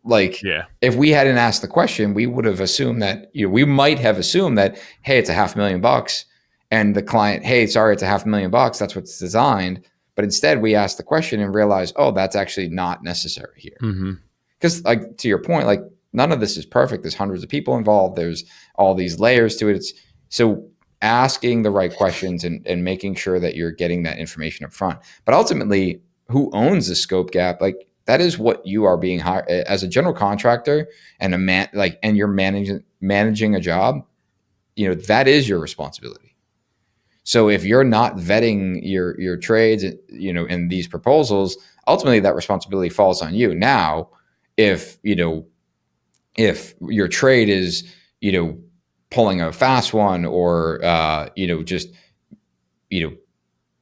Like, Yeah. if we hadn't asked the question, we would have assumed that, we might have assumed that, hey, it's a $500,000, and the client, hey, sorry, it's a $500,000. That's what's designed. But instead, we asked the question and realized, oh, that's actually not necessary here. Mm-hmm. Because, like, to your point, like, none of this is perfect. There's hundreds of people involved. There's all these layers to it. So asking the right questions and making sure that you're getting that information up front. But ultimately, who owns the scope gap? Like, that is what you are being hired as a general contractor, and and you're managing a job. That is your responsibility. So if you're not vetting your trades, in these proposals, ultimately that responsibility falls on you. Now, if your trade is pulling a fast one, or just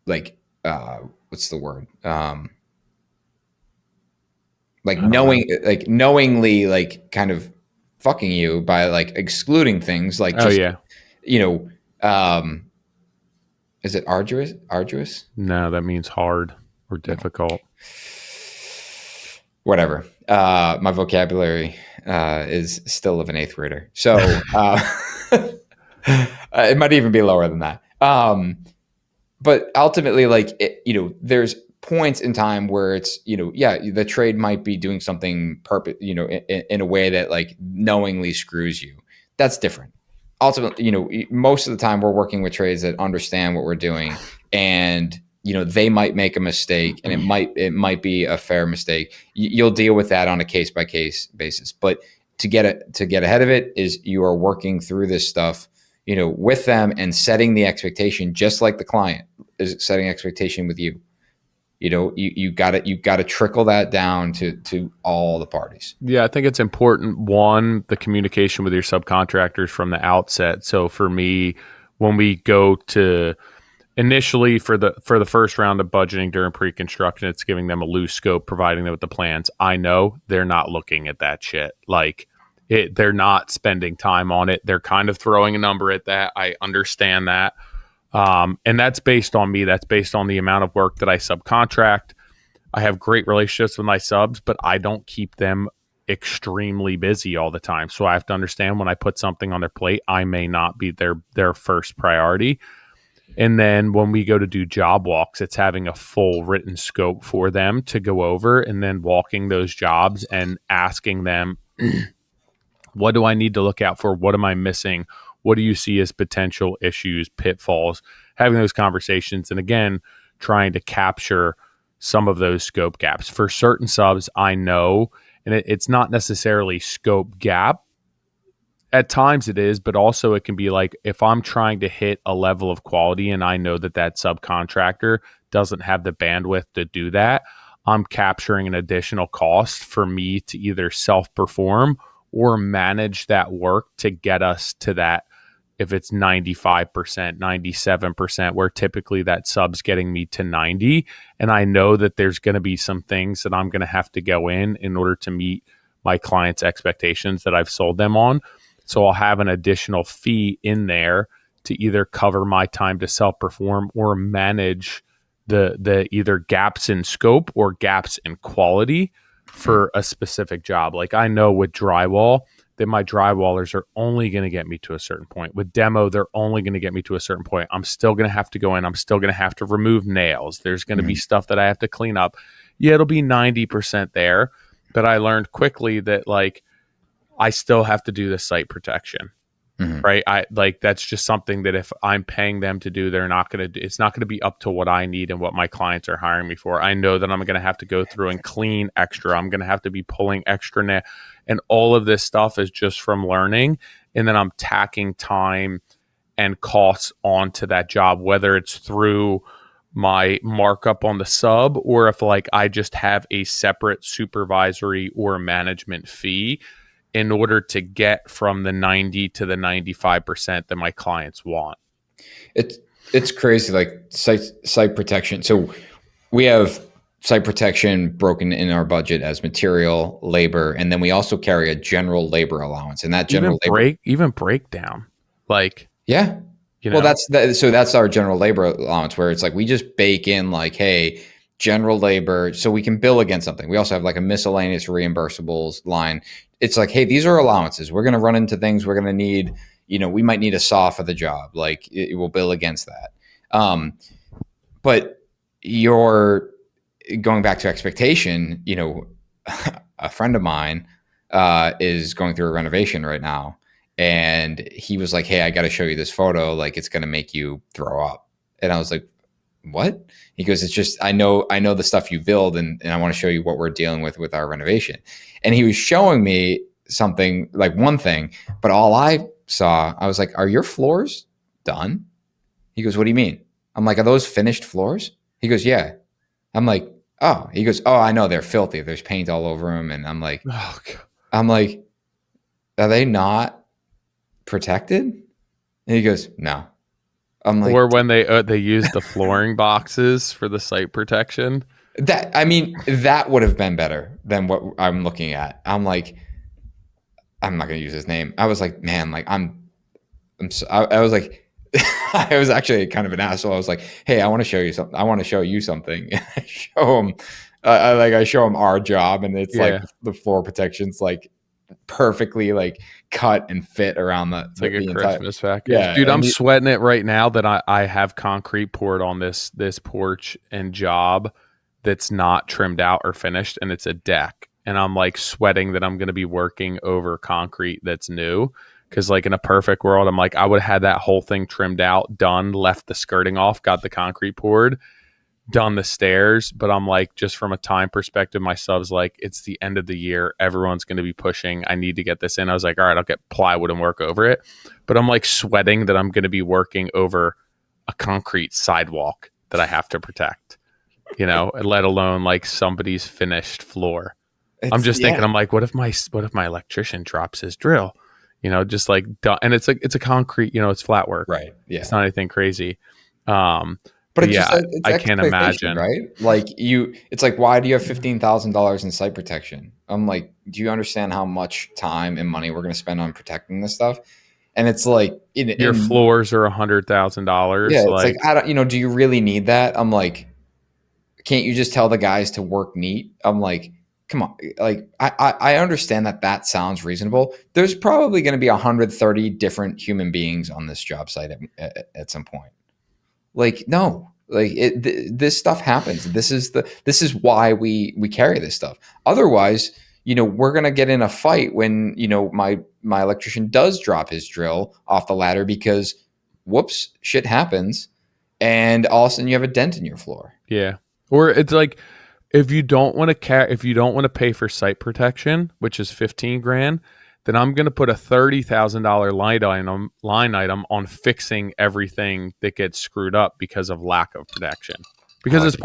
like what's the word, like I don't know. knowingly, like, kind of fucking you by, like, excluding things, like, Oh just yeah. you know is it arduous, No, that means hard or difficult. whatever. My vocabulary is still of an eighth grader, so it might even be lower than that. But ultimately, like, there's points in time where it's, yeah, the trade might be doing something in a way that, like, knowingly screws you. That's different. Ultimately, most of the time we're working with trades that understand what we're doing, and they might make a mistake, and it might be a fair mistake. You'll deal with that on a case by case basis. But to get ahead of it is, you are working through this stuff, with them, and setting the expectation, just like the client is setting expectation with you. You got to trickle that down to all the parties. Yeah, I think it's important. One, the communication with your subcontractors from the outset. So for me, when we go to initially for the first round of budgeting during pre-construction, it's giving them a loose scope, providing them with the plans. I know they're not looking at that shit. Like, they're not spending time on it. They're kind of throwing a number at that. I understand that. And that's based on me. That's based on the amount of work that I subcontract. I have great relationships with my subs, but I don't keep them extremely busy all the time. So I have to understand, when I put something on their plate, I may not be their first priority. And then when we go to do job walks, it's having a full written scope for them to go over, and then walking those jobs and asking them, what do I need to look out for? What am I missing? What do you see as potential issues, pitfalls? Having those conversations, and again, trying to capture some of those scope gaps. For certain subs, I know, and it's not necessarily scope gap. At times it is, but also it can be like, if I'm trying to hit a level of quality and I know that subcontractor doesn't have the bandwidth to do that, I'm capturing an additional cost for me to either self-perform or manage that work to get us to that. If it's 95%, 97%, where typically that sub's getting me to 90, and I know that there's going to be some things that I'm going to have to go in order to meet my client's expectations that I've sold them on. So I'll have an additional fee in there to either cover my time to self-perform or manage the either gaps in scope or gaps in quality for a specific job. Like, I know with drywall that my drywallers are only going to get me to a certain point. With demo, they're only going to get me to a certain point. I'm still going to have to go in. I'm still going to have to remove nails. There's going to be stuff that I have to clean up. Yeah, it'll be 90% there. But I learned quickly that, like, I still have to do the site protection. Right. That's just something that if I'm paying them to do, it's not going to be up to what I need and what my clients are hiring me for. I know that I'm going to have to go through and clean extra. I'm going to have to be pulling extra and all of this stuff is just from learning. And then I'm tacking time and costs onto that job, whether it's through my markup on the sub, or if, like, I just have a separate supervisory or management fee in order to get from the 90 to the 95% that my clients want. It's crazy, like, site protection. So we have site protection broken in our budget as material, labor, and then we also carry a general labor allowance. And that general even breakdown, like, yeah. Well, that's our general labor allowance, where it's like, we just bake in, like, hey, general labor, so we can bill against something. We also have like a miscellaneous reimbursables line. It's like, hey, these are allowances. We're going to run into things. We're going to need, we might need a saw for the job. Like it will bill against that. But you're going back to expectation. A friend of mine is going through a renovation right now, and he was like, hey, I got to show you this photo. Like it's going to make you throw up. And I was like, what? He goes, it's just, I know the stuff you build, and I want to show you what we're dealing with our renovation. And he was showing me something, like one thing, but all I saw, I was like, are your floors done? He goes, what do you mean? I'm like, are those finished floors? He goes, yeah. I'm like, oh. He goes, oh, I know they're filthy. There's paint all over them. And Oh, God. I'm like, are they not protected? And he goes, no. I'm like, Or when they use the flooring boxes for the site protection. that would have been better than what I'm looking at. I'm like, I'm not gonna use his name. I was like, man, like I was like, I was actually kind of an asshole. I was like, hey, I want to show you something. I want to show you something. I show him, I show him our job, and it's like the floor protections like perfectly like cut and fit around It's like a the Christmas package. yeah. Dude, I'm sweating it right now that I have concrete poured on this porch and job that's not trimmed out or finished, and it's a deck. And I'm like sweating that I'm going to be working over concrete that's new. Because like in a perfect world, I'm like, I would have had that whole thing trimmed out, done, left the skirting off, got the concrete poured, done the stairs. But I'm like, just from a time perspective, my sub's like, it's the end of the year. Everyone's going to be pushing. I need to get this in. I was like, all right, I'll get plywood and work over it. But I'm like sweating that I'm going to be working over a concrete sidewalk that I have to protect, let alone like somebody's finished floor. I'm just thinking, I'm like, what if my electrician drops his drill? Just like, and it's a concrete, it's flat work. Right. Yeah. It's not anything crazy. But it's yeah, it's I can't imagine. right? Like it's like, why do you have $15,000 in site protection? I'm like, do you understand how much time and money we're going to spend on protecting this stuff? And it's like, Your floors are $100,000. Yeah, it's like, I don't, do you really need that? I'm like, can't you just tell the guys to work neat? I'm like, come on. Like, I understand that sounds reasonable. There's probably going to be 130 different human beings on this job site at some point. Like, no, like this stuff happens. This is why we carry this stuff. Otherwise, we're going to get in a fight when, my electrician does drop his drill off the ladder because whoops, shit happens. And all of a sudden you have a dent in your floor. Yeah. Or it's like, if you don't want to pay for site protection, which is 15 grand, then I'm going to put a $30,000 line item on fixing everything that gets screwed up because of lack of protection. Because it's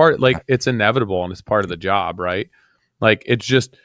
it's inevitable and it's part of the job, right? Like, it's just,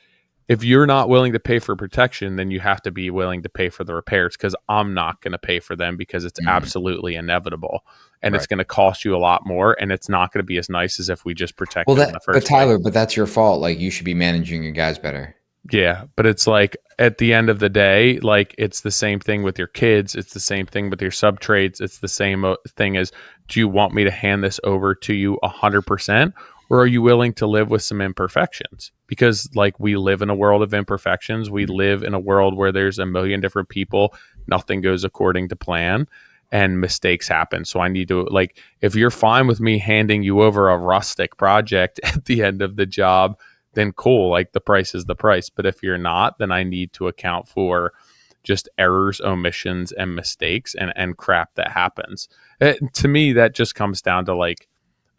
if you're not willing to pay for protection, then you have to be willing to pay for the repairs, because I'm not going to pay for them because it's absolutely inevitable. And it's going to cost you a lot more, and it's not going to be as nice as if we just protect them in the first place. But Tyler, but that's your fault. Like, you should be managing your guys better. Yeah, but it's like, at the end of the day, like, it's the same thing with your kids. It's the same thing with your sub trades. It's the same thing as, do you want me to hand this over to you 100%? Or are you willing to live with some imperfections? Because like, we live in a world of imperfections. We live in a world where there's a million different people. Nothing goes according to plan and mistakes happen. So I need to, like, if you're fine with me handing you over a rustic project at the end of the job, then cool. Like, the price is the price. But if you're not, then I need to account for just errors, omissions, and mistakes and crap that happens. To me, that just comes down to, like,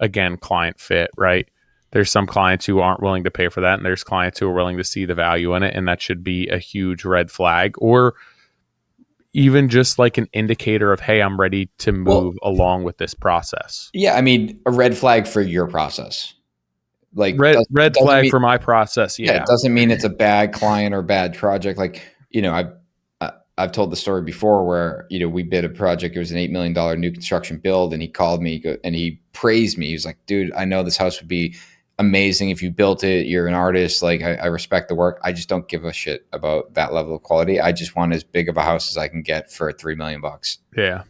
again, client fit, right? There's some clients who aren't willing to pay for that, and there's clients who are willing to see the value in it, and that should be a huge red flag, or even just like an indicator of, hey, I'm ready to move along with this process. Yeah, I mean, a red flag for your process. Like, red flag for my process. Yeah, it doesn't mean it's a bad client or bad project. Like, I've told the story before where, we bid a project. It was an $8 million new construction build. And he called me and he praised me. He was like, dude, I know this house would be amazing if you built it. You're an artist. Like, I respect the work. I just don't give a shit about that level of quality. I just want as big of a house as I can get for $3 million. Yeah.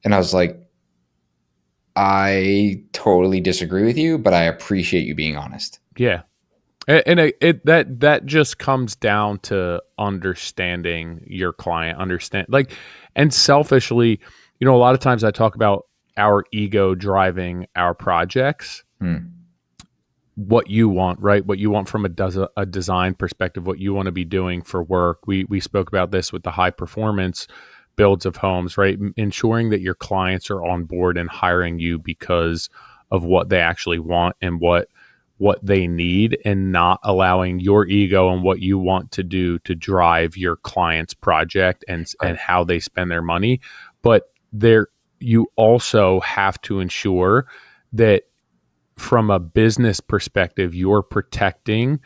And I was like, I totally disagree with you, but I appreciate you being honest. Yeah. And that just comes down to understanding your client, understand like, and selfishly, a lot of times I talk about our ego driving our projects, Hmm. what you want, right? What you want from a design perspective, what you want to be doing for work. We spoke about this with the high performance builds of homes, right? Ensuring that your clients are on board and hiring you because of what they actually want and what they need, and not allowing your ego and what you want to do to drive your client's project and Right. how they spend their money. But there, you also have to ensure that from a business perspective, you're protecting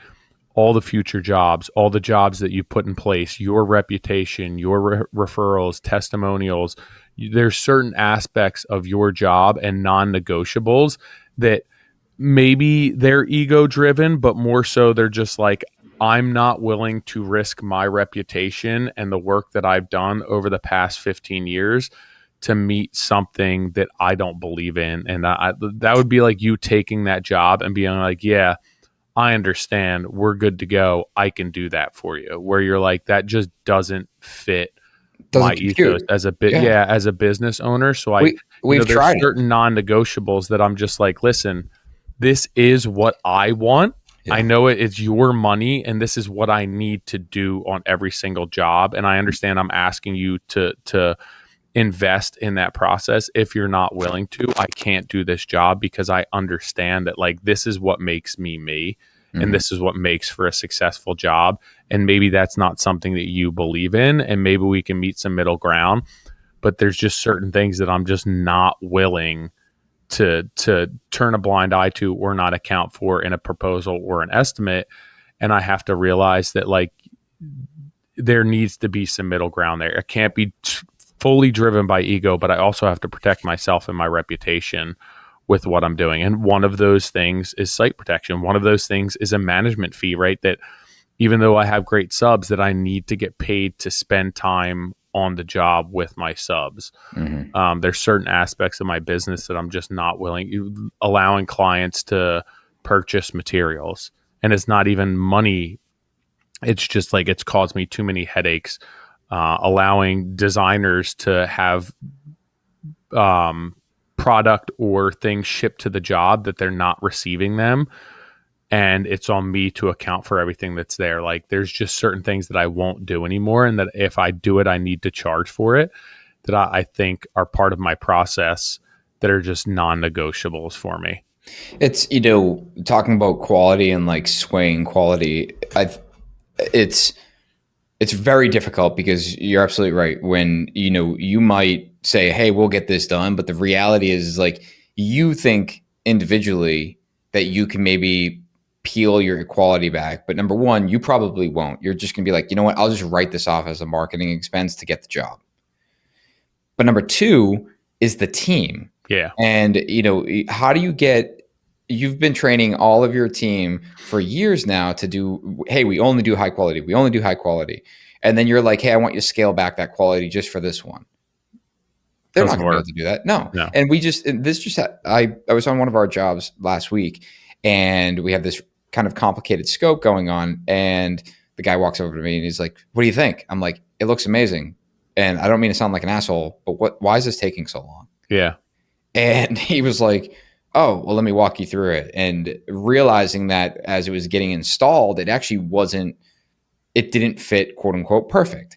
all the future jobs, all the jobs that you put in place, your reputation, your referrals, testimonials. There's certain aspects of your job and non-negotiables that maybe they're ego driven, but more so they're just like, I'm not willing to risk my reputation and the work that I've done over the past 15 years to meet something that I don't believe in. And that would be like you taking that job and being like, yeah, I understand. We're good to go. I can do that for you. Where you're like, that just doesn't fit my Doesn't ethos compute. as a bit, Yeah. yeah, as a business owner. So We've there's tried it. certain non-negotiables that I'm just like, listen, this is what I want. I Yeah. know it's your money and this is what I need to do on every single job. And I understand I'm asking you to invest in that process. If you're not willing to, I can't do this job because I understand that like this is what makes me me, and Hmm. this is what makes for a successful job. And maybe that's not something that you believe in, and maybe we can meet some middle ground. But there's just certain things that I'm just not willing to turn a blind eye to or not account for in a proposal or an estimate. And I have to realize that like there needs to be some middle ground there. It can't be fully driven by ego, but I also have to protect myself and my reputation with what I'm doing. And one of those things is site protection. One of those things is a management fee, right? That even though I have great subs, that I need to get paid to spend time on the job with my subs. Hmm. There's certain aspects of my business that I'm just not willing, allowing clients to purchase materials. And it's not even money, it's just like it's caused me too many headaches. Allowing designers to have um, product or things shipped to the job that they're not receiving them, and it's on me to account for everything that's there. Like there's just certain things that I won't do anymore, and that if I do it, I need to charge for it. That I think are part of my process that are just non-negotiables for me. It's, talking about quality and like swaying quality. It's it's very difficult because you're absolutely right. When, you might say, hey, we'll get this done. But the reality is like, you think individually that you can maybe peel your quality back. But number one, you probably won't. You're just going to be like, you know what? I'll just write this off as a marketing expense to get the job. But number two is the team. Yeah, And, how do you get, you've been training all of your team for years now to do, hey, we only do high quality. We only do high quality. And then you're like, hey, I want you to scale back that quality just for this one. They're not doesn't going to be able work. to do that. No. No. And this just, I was on one of our jobs last week and we have this kind of complicated scope going on. And the guy walks over to me and he's like, what do you think? I'm like, it looks amazing. And I don't mean to sound like an asshole, but why is this taking so long? Yeah. And he was like, oh, well, let me walk you through it. And realizing that as it was getting installed, it didn't fit, quote unquote, perfect.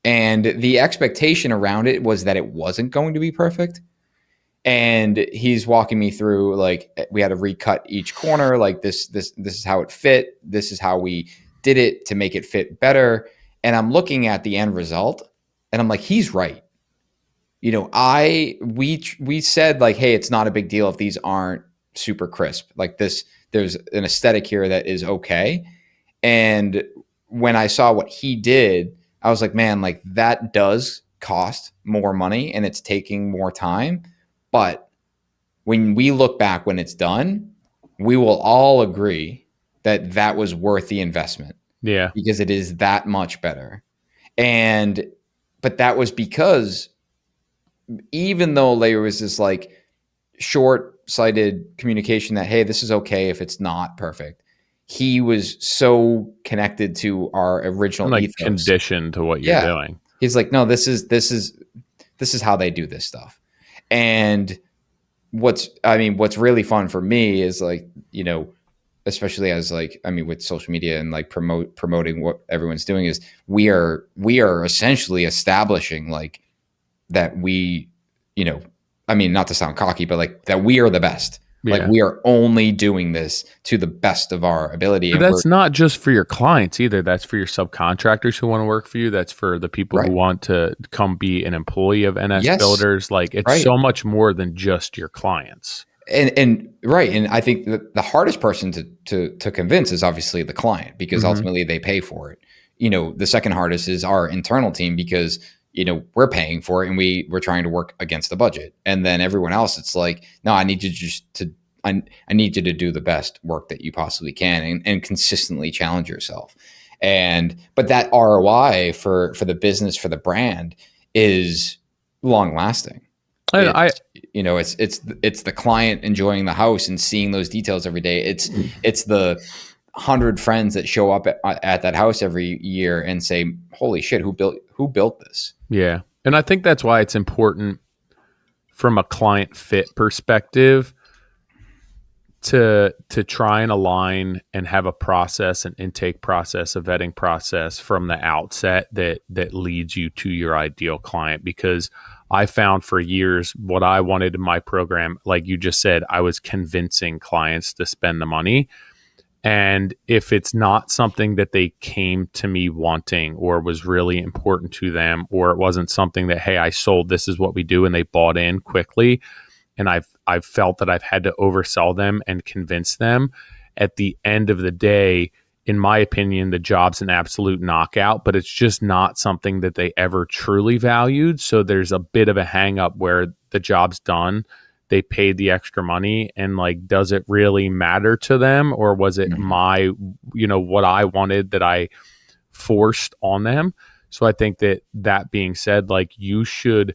And the expectation around it was that it wasn't going to be perfect. And he's walking me through, like, we had to recut each corner. Like this is how it fit. This is how we did it to make it fit better. And I'm looking at the end result and I'm like, he's right. We said like, hey, it's not a big deal if these aren't super crisp. Like this, there's an aesthetic here that is okay. And when I saw what he did, I was like, man, like that does cost more money and it's taking more time. But when we look back when it's done, we will all agree that that was worth the investment Yeah. because it is that much better. And but that was because even though there was this like short-sighted communication that, hey, this is okay if it's not perfect. He was so connected to our And original like ethos. conditioned to what you're Yeah. doing. He's like, no, this is how they do this stuff. And what's really fun for me is like, especially as like, with social media and like promoting what everyone's doing, is we are essentially establishing like that we, not to sound cocky, but like that we are the best. Like Yeah. we are only doing this to the best of our ability. But And we're that's not just for your clients either. That's for your subcontractors who want to work for you. That's for the people who right. want to come be an employee of NS Yes. Builders. Like it's Right. so much more than just your clients. And right. And I think the hardest person to convince is obviously the client, because Mm-hmm. ultimately they pay for it. The second hardest is our internal team, because we're paying for it and we're trying to work against the budget. And then everyone else, it's like, no, I need you just to I need you to do the best work that you possibly can, and consistently challenge yourself. But that ROI for the business, for the brand, is long lasting. And I It's the client enjoying the house and seeing those details every day. It's the 100 friends that show up at that house every year and say, holy shit, who built this? yeah. And I think that's why it's important from a client fit perspective to try and align and have a process, an intake process, a vetting process from the outset that leads you to your ideal client. Because I found for years what I wanted in my program, like you just said, I was convincing clients to spend the money. And if it's not something that they came to me wanting or was really important to them, or it wasn't something that, hey, I sold, this is what we do, and they bought in quickly, and I've felt that I've had to oversell them and convince them, at the end of the day, in my opinion, the job's an absolute knockout, but it's just not something that they ever truly valued. So there's a bit of a hang up where the job's done, they paid the extra money, and like, does it really matter to them, or was it Mhm. my, what I wanted that I forced on them? So I think that being said, like, you should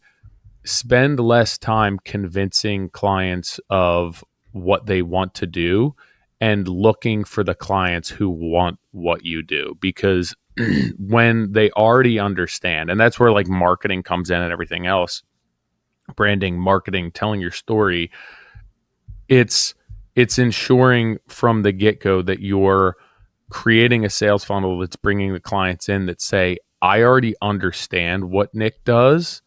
spend less time convincing clients of what they want to do and looking for the clients who want what you do. Because when they already understand, and that's where like marketing comes in and everything else, branding, marketing, telling your story, it's ensuring from the get-go that you're creating a sales funnel that's bringing the clients in that say, I already understand what Nick does,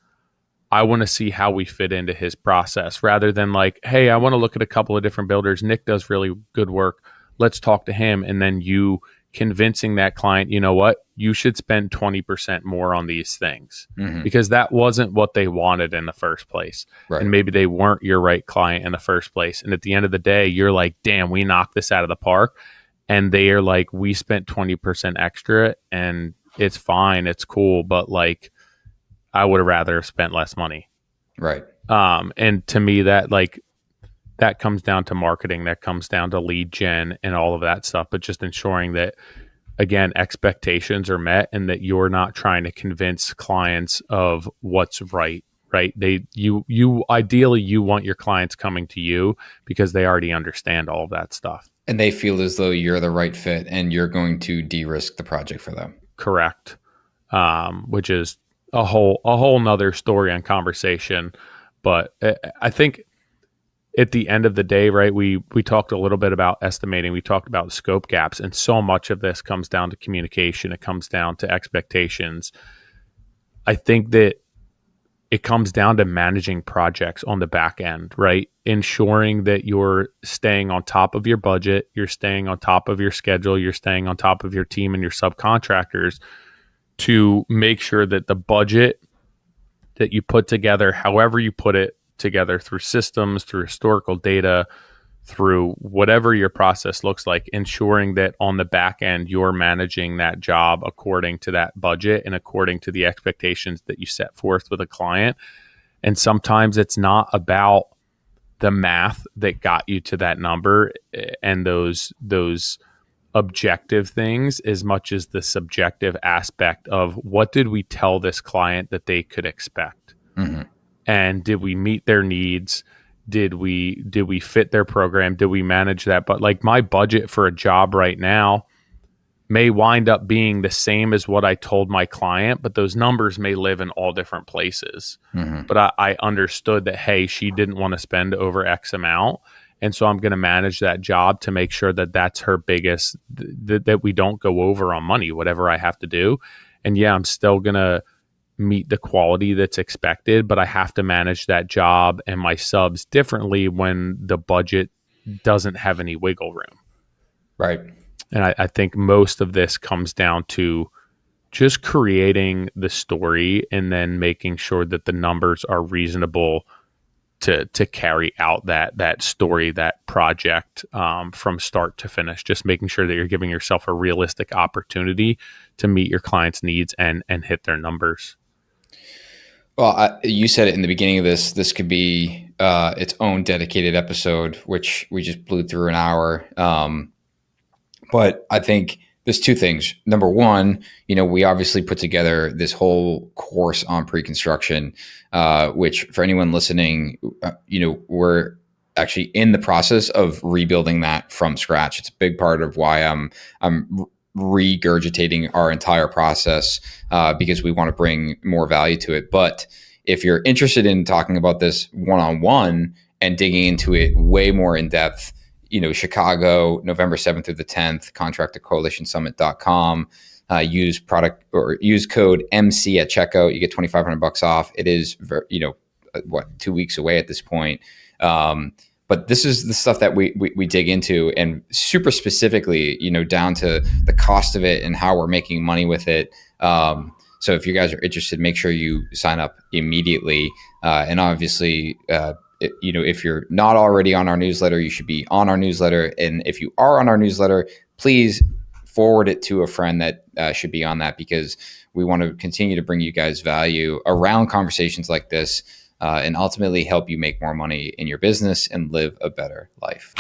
I want to see how we fit into his process, rather than like, hey, I want to look at a couple of different builders. Nick does really good work. Let's talk to him. And then you convincing that client, you know what, you should spend 20% more on these things, Mhm. because that wasn't what they wanted in the first place. Right. And maybe they weren't your right client in the first place. And at the end of the day, you're like, damn, we knocked this out of the park. And they are like, we spent 20% extra and it's fine. It's cool. But like, I would have rather spent less money. Right. And to me, that comes down to marketing, that comes down to lead gen and all of that stuff, but just ensuring that, again, expectations are met and that you're not trying to convince clients of what's right. You ideally, you want your clients coming to you because they already understand all of that stuff. And they feel as though you're the right fit and you're going to de-risk the project for them. Correct. Which is a whole nother story and conversation. But I think at the end of the day, right, we talked a little bit about estimating, we talked about scope gaps, and so much of this comes down to communication, it comes down to expectations. I think that it comes down to managing projects on the back end, right? Ensuring that you're staying on top of your budget, you're staying on top of your schedule, you're staying on top of your team and your subcontractors, to make sure that the budget that you put together, however you put it together, through systems, through historical data, through whatever your process looks like, ensuring that on the back end, you're managing that job according to that budget and according to the expectations that you set forth with a client. And sometimes it's not about the math that got you to that number and those objective things, as much as the subjective aspect of, what did we tell this client that they could expect? Mhm. And did we meet their needs? Did we fit their program? Did we manage that? But like my budget for a job right now may wind up being the same as what I told my client, but those numbers may live in all different places. Mm-hmm. But I understood that, hey, she didn't want to spend over X amount. And so I'm going to manage that job to make sure that that's her biggest, that we don't go over on money, whatever I have to do. And yeah, I'm still going to meet the quality that's expected, but I have to manage that job and my subs differently when the budget doesn't have any wiggle room. Right. And I think most of this comes down to just creating the story and then making sure that the numbers are reasonable to carry out that story, that project from start to finish. Just making sure that you're giving yourself a realistic opportunity to meet your clients' needs and hit their numbers. Well, you said it in the beginning of this. This could be its own dedicated episode, which we just blew through an hour. But I think there's two things. Number one, we obviously put together this whole course on pre-construction, which for anyone listening, we're actually in the process of rebuilding that from scratch. It's a big part of why I'm regurgitating our entire process because we want to bring more value to it. But if you're interested in talking about this one-on-one and digging into it way more in depth, Chicago, November 7th through the 10th, contractorcoalitionsummit.com. Use code MC at checkout. You get $2,500 off. It is, 2 weeks away at this point. But this is the stuff that we dig into, and super specifically, down to the cost of it and how we're making money with it. So if you guys are interested, make sure you sign up immediately. And obviously, if you're not already on our newsletter, you should be on our newsletter. And if you are on our newsletter, please forward it to a friend that should be on that, because we want to continue to bring you guys value around conversations like this and ultimately help you make more money in your business and live a better life.